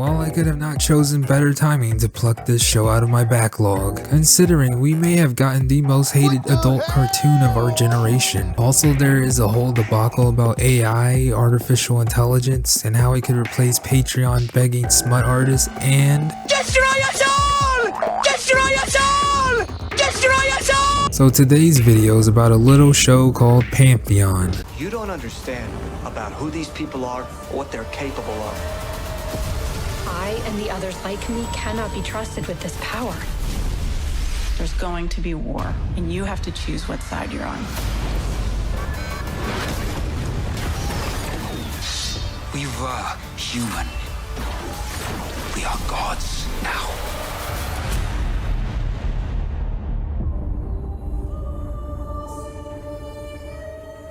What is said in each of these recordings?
While I could have not chosen better timing to pluck this show out of my backlog, considering we may have gotten the most hated adult cartoon of our generation. Also, there is a whole debacle about AI, artificial intelligence, and how it could replace Patreon begging smut artists and Destroy us all! Destroy us all! Destroy us all! So today's video is about a little show called Pantheon. You don't understand about who these people are or what they're capable of. I and the others like me cannot be trusted with this power. There's going to be war, and you have to choose what side you're on. We were human. We are gods now.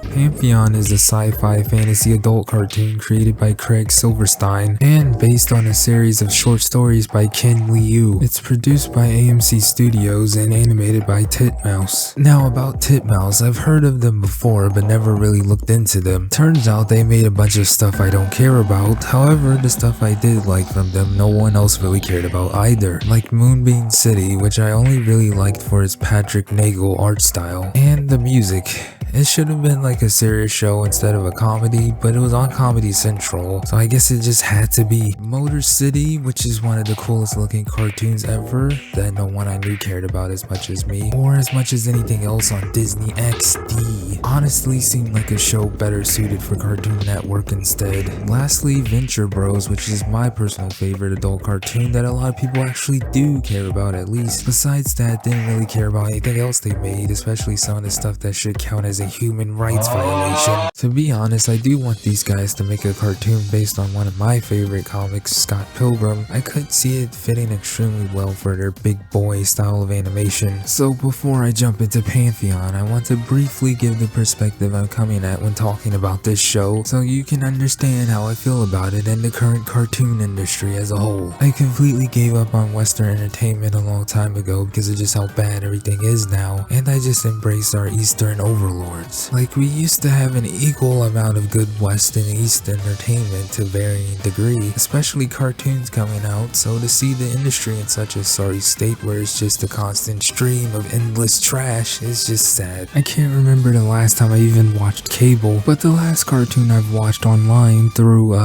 Pantheon is a sci-fi fantasy adult cartoon created by Craig Silverstein and based on a series of short stories by Ken Liu. It's produced by AMC Studios and animated by Titmouse. Now about Titmouse, I've heard of them before but never really looked into them. Turns out they made a bunch of stuff I don't care about. However, the stuff I did like from them no one else really cared about either. Like Moonbeam City, which I only really liked for its Patrick Nagel art style, and the music. It should have been like a serious show instead of a comedy, but it was on Comedy Central, so I guess it just had to be. Motor City, which is one of the coolest looking cartoons ever that no one I knew cared about as much as me, or as much as anything else on Disney XD. Honestly seemed like a show better suited for Cartoon Network instead. Lastly, Venture Bros, which is my personal favorite adult cartoon that a lot of people actually do care about at least. Besides that, didn't really care about anything else they made, especially some of the stuff that should count as a human rights violation. To be honest, I do want these guys to make a cartoon based on one of my favorite comics, Scott Pilgrim. I could see it fitting extremely well for their big boy style of animation. So before I jump into Pantheon, I want to briefly give the perspective I'm coming at when talking about this show, so you can understand how I feel about it and the current cartoon industry as a whole. I completely gave up on Western entertainment a long time ago because of just how bad everything is now, and I just embraced our Eastern overlords. Like, we used to have an equal amount of good West and East entertainment to varying degree, especially cartoons coming out, so to see the industry in such a sorry state where it's just a constant stream of endless trash is just sad. I can't remember the last time I even watched cable, but the last cartoon I've watched online through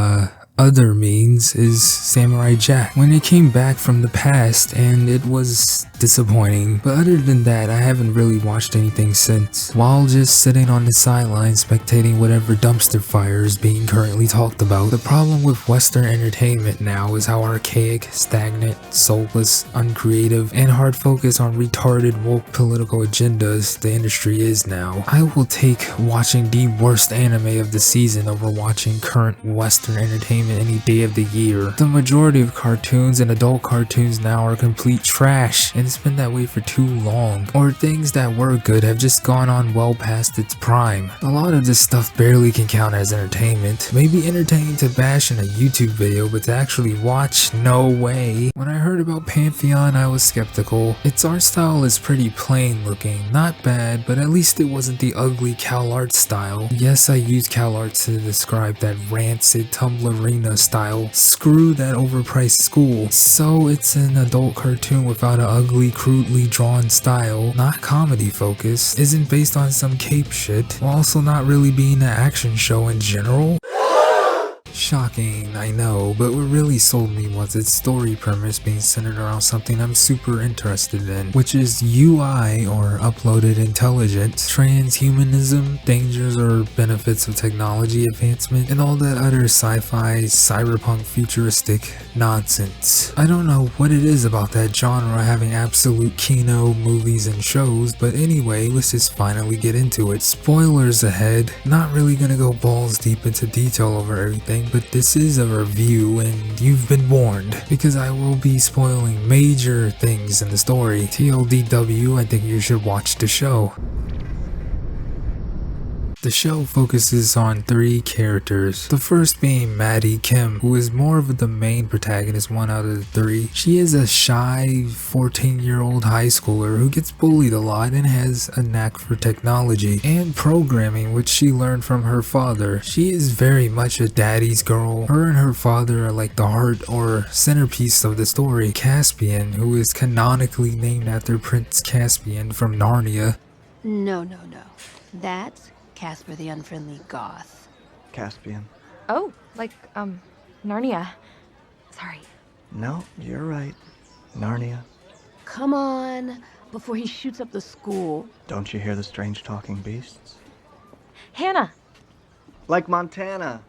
other means is Samurai Jack when it came back from the past, and it was disappointing. But other than that, I haven't really watched anything since, while just sitting on the sidelines spectating whatever dumpster fire is being currently talked about. The problem with Western entertainment now is how archaic, stagnant, soulless, uncreative, and hard focus on retarded woke political agendas the industry is now. I will take watching the worst anime of the season over watching current Western entertainment any day of the year. The majority of cartoons and adult cartoons now are complete trash, and it's been that way for too long. Or things that were good have just gone on well past its prime. A lot of this stuff barely can count as entertainment. Maybe entertaining to bash in a YouTube video, but to actually watch, no way. When I heard about Pantheon, I was skeptical. Its art style is pretty plain looking, not bad, but at least it wasn't the ugly CalArt style. Yes, I use CalArt to describe that rancid Tumblr style. Screw that overpriced school. So it's an adult cartoon without an ugly, crudely drawn style, not comedy focused, isn't based on some cape shit, while also not really being an action show in general. Shocking, I know, but what really sold me was its story premise being centered around something I'm super interested in, which is UI, or uploaded intelligence, transhumanism, dangers or benefits of technology advancement, and all that other sci-fi, cyberpunk futuristic nonsense. I don't know what it is about that genre having absolute kino movies and shows, but anyway, let's just finally get into it. Spoilers ahead, not really gonna go balls deep into detail over everything, but this is a review and you've been warned, because I will be spoiling major things in the story. TLDW, I think you should watch the show. The show focuses on 3 characters, the first being Maddie Kim, who is more of the main protagonist one out of the 3. She is a shy 14-year-old high schooler who gets bullied a lot and has a knack for technology and programming, which she learned from her father. She is very much a daddy's girl. Her and her father are like the heart or centerpiece of the story. Caspian, who is canonically named after Prince Caspian from Narnia. No. That's Casper the Unfriendly Goth. Caspian. Oh, like, Narnia. Sorry. No, you're right. Narnia. Come on, before he shoots up the school. Don't you hear the strange talking beasts? Hannah! Like Montana.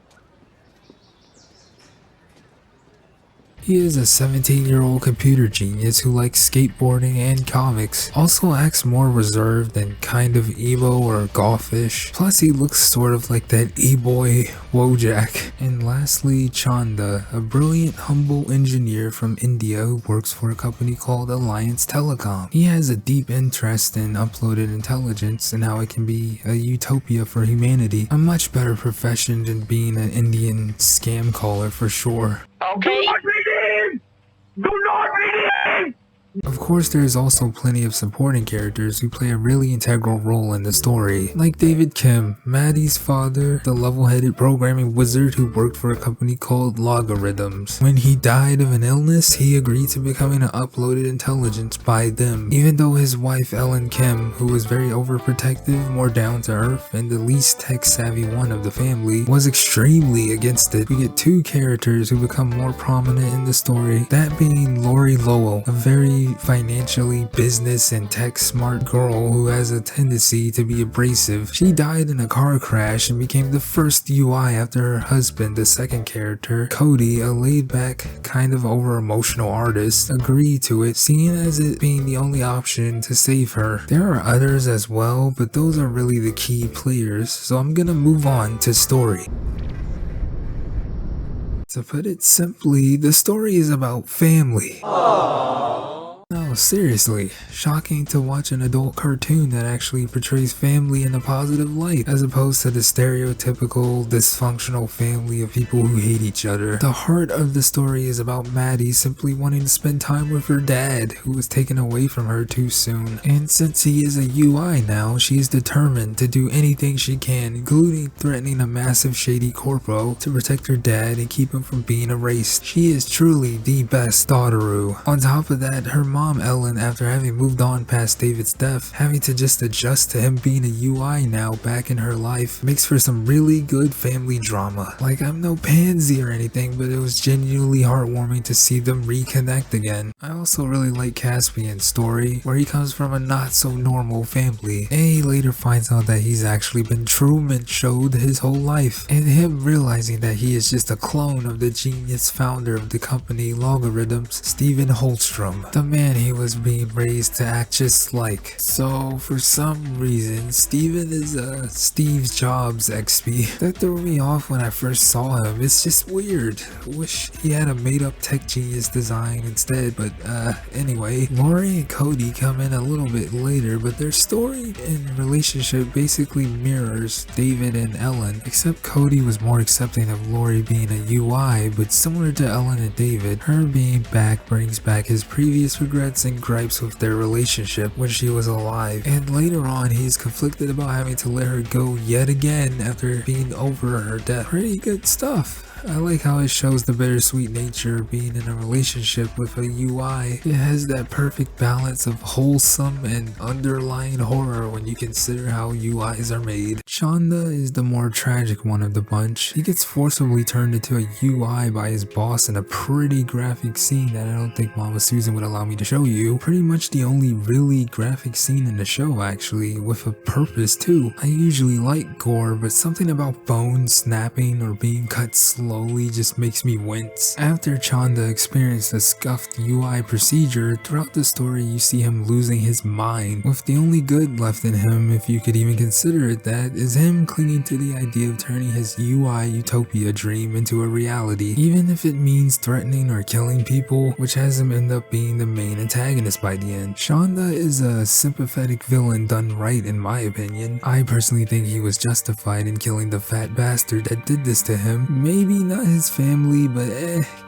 He is a 17-year-old computer genius who likes skateboarding and comics, also acts more reserved and kind of emo or gothish, plus he looks sort of like that e-boy Wojak. And lastly, Chanda, a brilliant, humble engineer from India who works for a company called Alliance Telecom. He has a deep interest in uploaded intelligence and how it can be a utopia for humanity, a much better profession than being an Indian scam caller for sure. Okay. Do not read it! Of course, there is also plenty of supporting characters who play a really integral role in the story, like David Kim, Maddie's father, the level-headed programming wizard who worked for a company called Logarithms. When he died of an illness, he agreed to becoming an uploaded intelligence by them, even though his wife Ellen Kim, who was very overprotective, more down-to-earth, and the least tech-savvy one of the family, was extremely against it. We get 2 characters who become more prominent in the story, that being Lori Lowell, a very financially business and tech smart girl who has a tendency to be abrasive. She died in a car crash and became the first UI after her husband, the second character, Cody, a laid back, kind of over emotional artist, agreed to it, seeing as it being the only option to save her. There are others as well, but those are really the key players, so I'm gonna move on to story. To put it simply, the story is about family. No, seriously, shocking to watch an adult cartoon that actually portrays family in a positive light, as opposed to the stereotypical dysfunctional family of people who hate each other. The heart of the story is about Maddie simply wanting to spend time with her dad, who was taken away from her too soon. And since he is a UI now, she is determined to do anything she can, including threatening a massive shady corpo to protect her dad and keep him from being erased. She is truly the best daughteroo. On top of that, her mom Ellen, after having moved on past David's death, having to just adjust to him being a UI now back in her life, makes for some really good family drama. Like, I'm no pansy or anything, but it was genuinely heartwarming to see them reconnect again. I also really like Caspian's story, where he comes from a not so normal family, and he later finds out that he's actually been Truman showed his whole life, and him realizing that he is just a clone of the genius founder of the company Logarithms, Stephen Holstrom, the man he was being raised to act just like. So for some reason, Steven is a Steve Jobs XP. That threw me off when I first saw him. It's just weird. Wish he had a made up tech genius design instead, but anyway. Lori and Cody come in a little bit later, but their story and relationship basically mirrors David and Ellen, except Cody was more accepting of Lori being a UI, but similar to Ellen and David, her being back brings back his previous regrets and gripes with their relationship when she was alive, and later on he's conflicted about having to let her go yet again after being over her death. Pretty good stuff. I like how it shows the bittersweet nature of being in a relationship with a UI. It has that perfect balance of wholesome and underlying horror when you consider how UIs are made. Chanda is the more tragic one of the bunch. He gets forcibly turned into a UI by his boss in a pretty graphic scene that I don't think Mama Susan would allow me to show you. Pretty much the only really graphic scene in the show, actually, with a purpose too. I usually like gore, but something about bones snapping or being cut slowly slowly just makes me wince. After Chanda experienced a scuffed UI procedure, throughout the story you see him losing his mind, with the only good left in him, if you could even consider it that, is him clinging to the idea of turning his UI utopia dream into a reality, even if it means threatening or killing people, which has him end up being the main antagonist by the end. Chanda is a sympathetic villain done right in my opinion. I personally think he was justified in killing the fat bastard that did this to him. Maybe not his family, but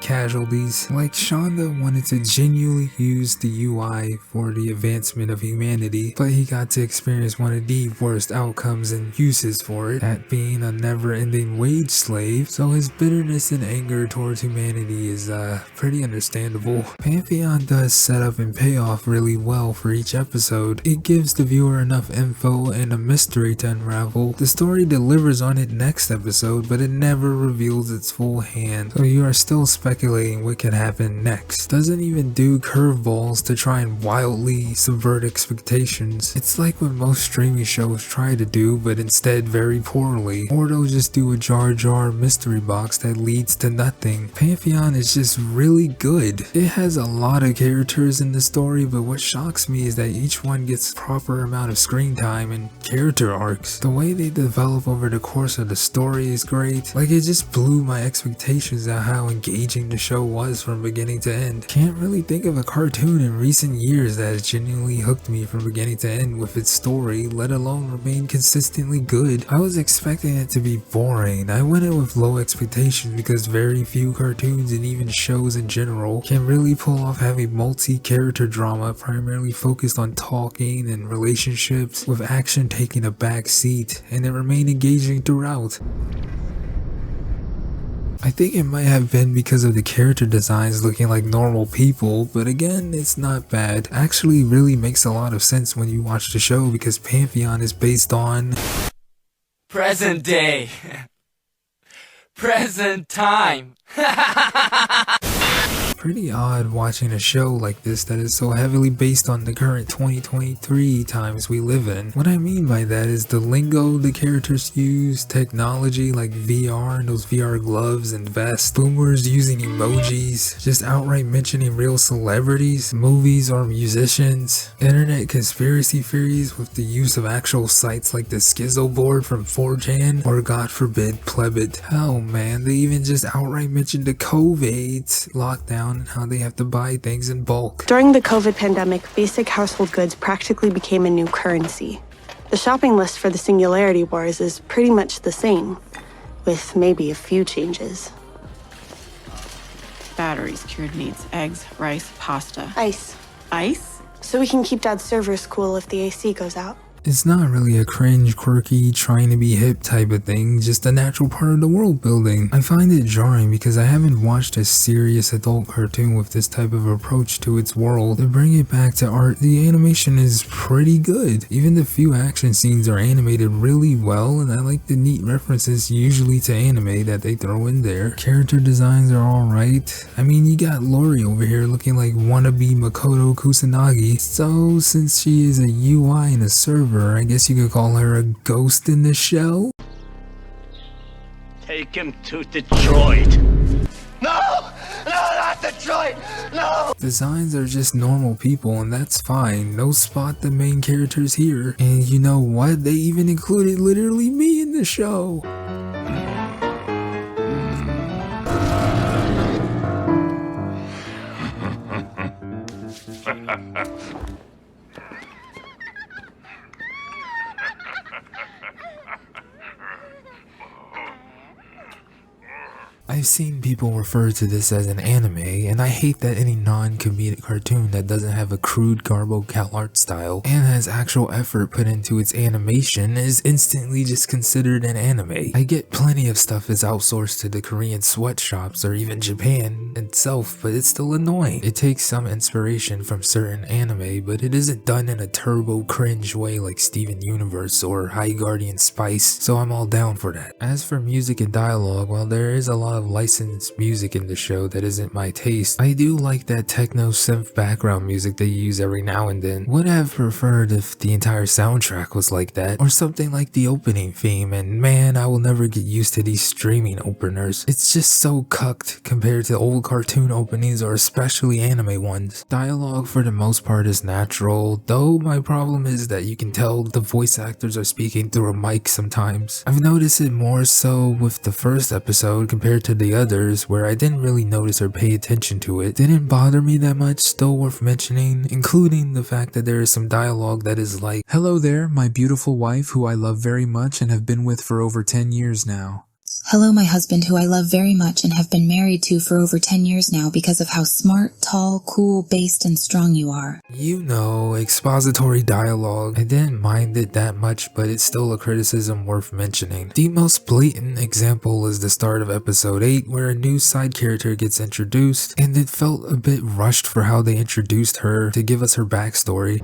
casualties. Like, Chanda wanted to genuinely use the UI for the advancement of humanity, but he got to experience one of the worst outcomes and uses for it, that being a never-ending wage slave, so his bitterness and anger towards humanity is pretty understandable. Pantheon does set up and pay off really well for each episode. It gives the viewer enough info and a mystery to unravel. The story delivers on it next episode, but it never reveals its full hand, so you are still speculating what could happen next. Doesn't even do curveballs to try and wildly subvert expectations. It's like what most streaming shows try to do, but instead very poorly. Or they'll just do a Jar Jar mystery box that leads to nothing. Pantheon is just really good. It has a lot of characters in the story, but what shocks me is that each one gets proper amount of screen time and character arcs. The way they develop over the course of the story is great. Like, it just blew my expectations at how engaging the show was from beginning to end. Can't really think of a cartoon in recent years that has genuinely hooked me from beginning to end with its story, let alone remain consistently good. I was expecting it to be boring. I went in with low expectations because very few cartoons and even shows in general can really pull off having multi-character drama primarily focused on talking and relationships, with action taking a back seat, and it remained engaging throughout. I think it might have been because of the character designs looking like normal people, but again, it's not bad. Actually really makes a lot of sense when you watch the show because Pantheon is based on Present day. Present time. Pretty odd watching a show like this that is so heavily based on the current 2023 times we live in. What I mean by that is the lingo the characters use, technology like VR and those VR gloves and vests, boomers using emojis, just outright mentioning real celebrities, movies or musicians, internet conspiracy theories with the use of actual sites like the Schizo board from 4chan, or God forbid Plebit. Hell man, they even just outright mentioned the COVID lockdown and how they have to buy things in bulk. During the COVID pandemic, basic household goods practically became a new currency. The shopping list for the Singularity Wars is pretty much the same, with maybe a few changes. Batteries, cured meats, eggs, rice, pasta. Ice. Ice? So we can keep Dad's servers cool if the AC goes out. It's not really a cringe, quirky, trying to be hip type of thing, just a natural part of the world building. I find it jarring because I haven't watched a serious adult cartoon with this type of approach to its world. To bring it back to art, the animation is pretty good. Even the few action scenes are animated really well, and I like the neat references usually to anime that they throw in there. Character designs are alright. I mean, you got Lori over here looking like wannabe Makoto Kusanagi, so since she is a UI and a server, I guess you could call her a ghost in the shell? Take him to Detroit. No! No, not Detroit! No! Designs are just normal people and that's fine. No spot the main characters here. And you know what? They even included literally me in the show. I've seen people refer to this as an anime, and I hate that any non-comedic cartoon that doesn't have a crude garbo cal art style and has actual effort put into its animation is instantly just considered an anime. I get plenty of stuff is outsourced to the Korean sweatshops or even Japan itself, but it's still annoying. It takes some inspiration from certain anime, but it isn't done in a turbo cringe way like Steven Universe or High Guardian Spice, so I'm all down for that. As for music and dialogue, while there is a lot of of licensed music in the show that isn't my taste. I do like that techno synth background music they use every now and then. Would have preferred if the entire soundtrack was like that, or something like the opening theme, and man, I will never get used to these streaming openers. It's just so cucked compared to old cartoon openings or especially anime ones. Dialogue for the most part is natural, though my problem is that you can tell the voice actors are speaking through a mic sometimes. I've noticed it more so with the first episode compared to the others, where I didn't really notice or pay attention to it. Didn't bother me that much, still worth mentioning, including the fact that there is some dialogue that is like, "Hello there, my beautiful wife who I love very much and have been with for over 10 years now. Hello, my husband who I love very much and have been married to for over 10 years now because of how smart, tall, cool, based, and strong you are." You know, expository dialogue. I didn't mind it that much, but it's still a criticism worth mentioning. The most blatant example is the start of episode 8, where a new side character gets introduced, and it felt a bit rushed for how they introduced her to give us her backstory.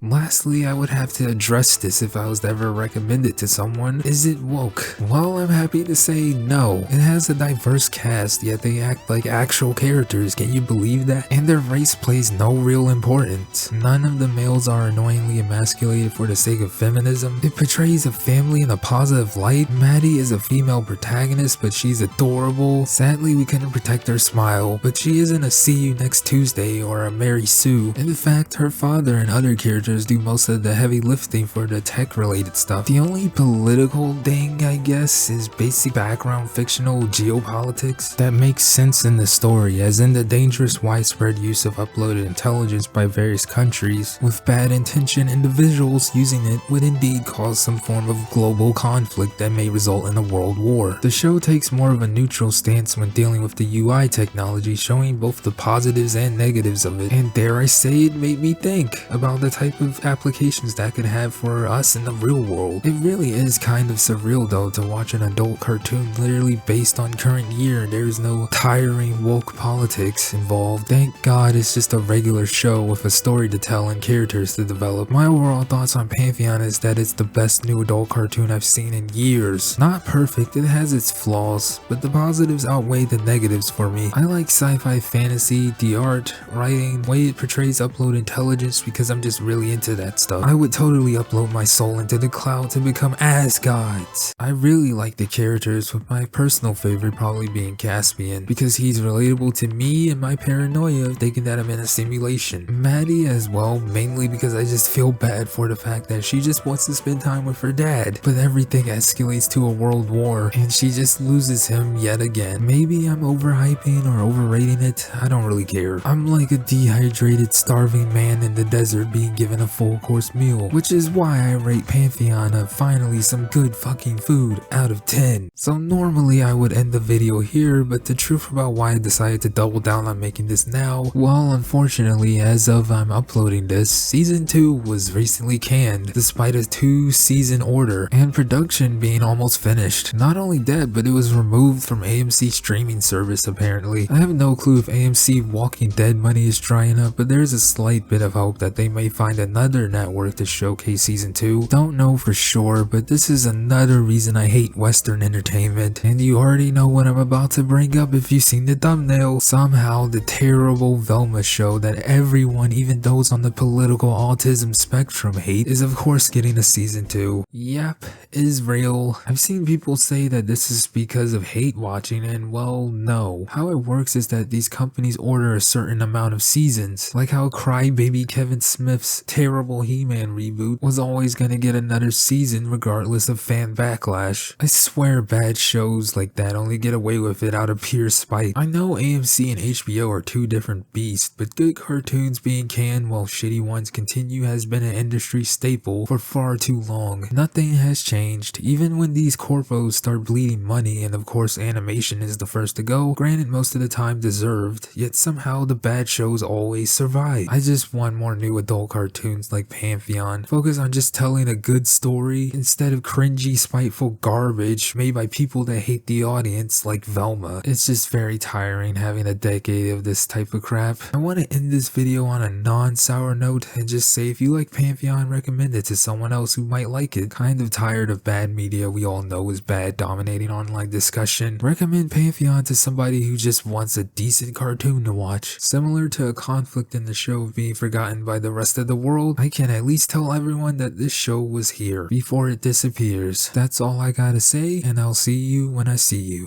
Lastly, I would have to address this if I was to ever recommend it to someone. Is it woke? Well, I'm happy to say no. It has a diverse cast, yet they act like actual characters. Can you believe that? And their race plays no real importance. None of the males are annoyingly emasculated for the sake of feminism. It portrays a family in a positive light. Maddie is a female protagonist, but she's adorable. Sadly, we couldn't protect her smile, but she isn't a "see you next Tuesday" or a Mary Sue. In fact, her father and other characters do most of the heavy lifting for the tech related stuff. The only political thing, I guess, is basic background fictional geopolitics that makes sense in the story, as in the dangerous widespread use of uploaded intelligence by various countries with bad intention individuals using it would indeed cause some form of global conflict that may result in a world war. The show takes more of a neutral stance when dealing with the UI technology, showing both the positives and negatives of it, and dare I say, it made me think about the type of applications that could have for us in the real world. It really is kind of surreal though to watch an adult cartoon literally based on current year. There's no tiring woke politics involved. Thank God it's just a regular show with a story to tell and characters to develop. My overall thoughts on Pantheon is that it's the best new adult cartoon I've seen in years. Not perfect, it has its flaws, but the positives outweigh the negatives for me. I like sci-fi fantasy, the art, writing, the way it portrays upload intelligence because I'm just really into that stuff. I would totally upload my soul into the cloud to become as gods. I really like the characters, with my personal favorite probably being Caspian, because he's relatable to me and my paranoia of thinking that I'm in a simulation. Maddie as well, mainly because I just feel bad for the fact that she just wants to spend time with her dad, but everything escalates to a world war and she just loses him yet again. Maybe I'm overhyping or overrating it, I don't really care. I'm like a dehydrated, starving man in the desert being given a full course meal, which is why I rate Pantheon of finally some good fucking food out of 10. So normally I would end the video here, but the truth about why I decided to double down on making this now, well, unfortunately, as of I'm uploading this, season 2 was recently canned despite a 2-season order and production being almost finished. Not only that, but it was removed from AMC streaming service apparently. I have no clue if AMC Walking Dead money is drying up, but there's a slight bit of hope that they may find another network to showcase season 2. Don't know for sure, but this is another reason I hate Western entertainment, and you already know what I'm about to bring up if you've seen the thumbnail. Somehow the terrible Velma show that everyone, even those on the political autism spectrum, hate, is of course getting a season 2. Yep, is real. I've seen people say that this is because of hate watching, and well, no. How it works is that these companies order a certain amount of seasons, like how crybaby Kevin Smith's terrible He-Man reboot was always gonna get another season regardless of fan backlash. I swear bad shows like that only get away with it out of pure spite. I know AMC and HBO are two different beasts, but good cartoons being canned while shitty ones continue has been an industry staple for far too long. Nothing has changed, even when these corpos start bleeding money, and of course animation is the first to go, granted most of the time deserved, yet somehow the bad shows always survive. I just want more new adult cartoons cartoons like Pantheon focus on just telling a good story instead of cringy, spiteful garbage made by people that hate the audience like Velma. It's just very tiring having a decade of this type of crap. I want to end this video on a non-sour note and just say if you like Pantheon, recommend it to someone else who might like it. Kind of tired of bad media we all know is bad dominating online discussion. Recommend Pantheon to somebody who just wants a decent cartoon to watch. Similar to a conflict in the show being forgotten by the rest of the world, I can at least tell everyone that this show was here before it disappears. That's all I gotta say, and I'll see you when I see you.